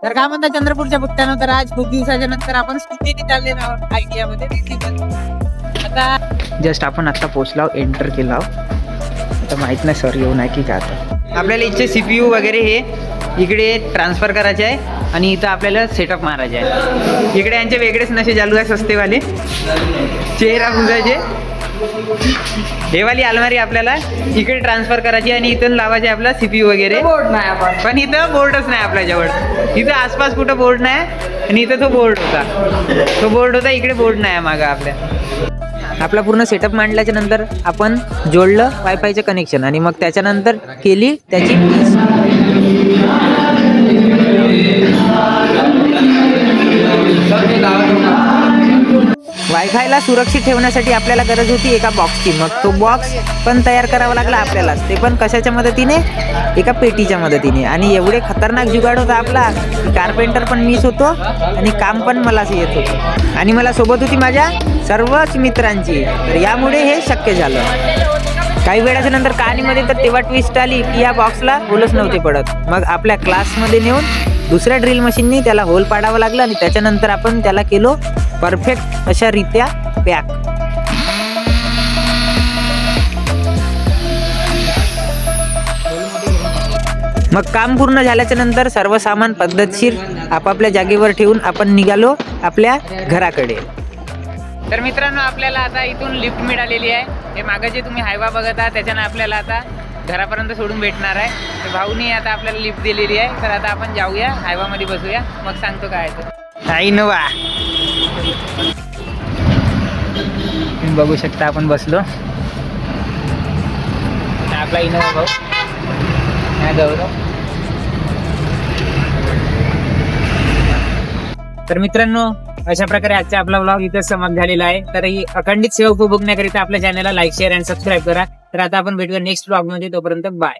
तर काय म्हणता चंद्रपूरच्या बुट्ट्यानं, तर आज खूप दिवसाच्या नंतर आपण स्कूटी चालले आहोत ITI मध्ये. आता जस्ट आपण आता पोहोचलो, एंटर केला. आता माहित नाही सर येऊन आहे की काय. आता आपल्याला इथचे CPU वगैरे हे इकडे ट्रान्सफर करायचे आहे आणि इथं आपल्याला सेटअप मारायचे आहे. इकडे यांचे वेगळेच नशे चालू आहे, सस्तेवाले चेहरा पुसायचे. हे वाली अलमारी आपल्याला इकडे ट्रान्सफर करायची आणि इथून लावायचे आपला CPU वगैरे. बोर्ड नाही पण इथं बोर्डच नाही आपल्याजवळ. इथं आसपास कुठं बोर्ड नाही आणि इथं तो बोर्ड होता. इकडे बोर्ड नाही मागं आपल्या. आपला पूर्ण सेटअप मांडल्याच्या नंतर आपण जोडलं वायफायचं कनेक्शन आणि मग त्याच्यानंतर केली त्याची वायफायला सुरक्षित ठेवण्यासाठी आपल्याला गरज होती एका बॉक्सची. मग तो बॉक्स पण तयार करावा लागला आपल्याला, ते पण कशाच्या मदतीने, एका पेटीच्या मदतीने. आणि एवढे खतरनाक जुगाड होता आपला, कारपेंटर पण मीच होतो आणि काम पण मलाच येत होतं आणि मला सोबत होती माझ्या सर्वच मित्रांची. तर यामुळे हे शक्य झालं. काही वेळाच्या नंतर कहाणीमध्ये तर तेव्हा ट्विस्ट आली की या बॉक्सला होलच नव्हते पडत. मग आपल्या क्लासमध्ये नेऊन दुसऱ्या ड्रिल मशीननी त्याला होल पाडावं लागलं आणि त्याच्यानंतर आपण त्याला केलो परफेक्ट अशा रित्या पॅक. मग काम पूर्ण झाल्याच्या नंतर सर्व सामान पद्धतशीर आपापल्या जागेवर ठेवून आपण निघालो आपल्या घराकडे. तर मित्रांनो, आपल्याला आता इथून लिफ्ट मिळालेली आहे. हे मागे जे तुम्ही हायवा बघत आहात त्याच्यानं आपल्याला आता घरापर्यंत सोडून भेटणार आहे. तर भाऊनी आता आपल्याला लिफ्ट दिलेली आहे. तर आता आपण जाऊया हायवामध्ये बसूया, मग सांगतो काय आहे. इनोवा बघू शकता आपण बसलो. आपला इनोवा भाऊ गौरव. तर मित्रांनो, अशा प्रकारे आजचा आपला व्लॉग इथं समाप्त झालेला आहे. तर ही अखंडित सेवा उपभोगण्याकरिता आपल्या चॅनलला लाईक, शेअर आणि सबस्क्राईब करा. तर आता आपण भेटूया नेक्स्ट व्लॉग मध्ये. तोपर्यंत बाय.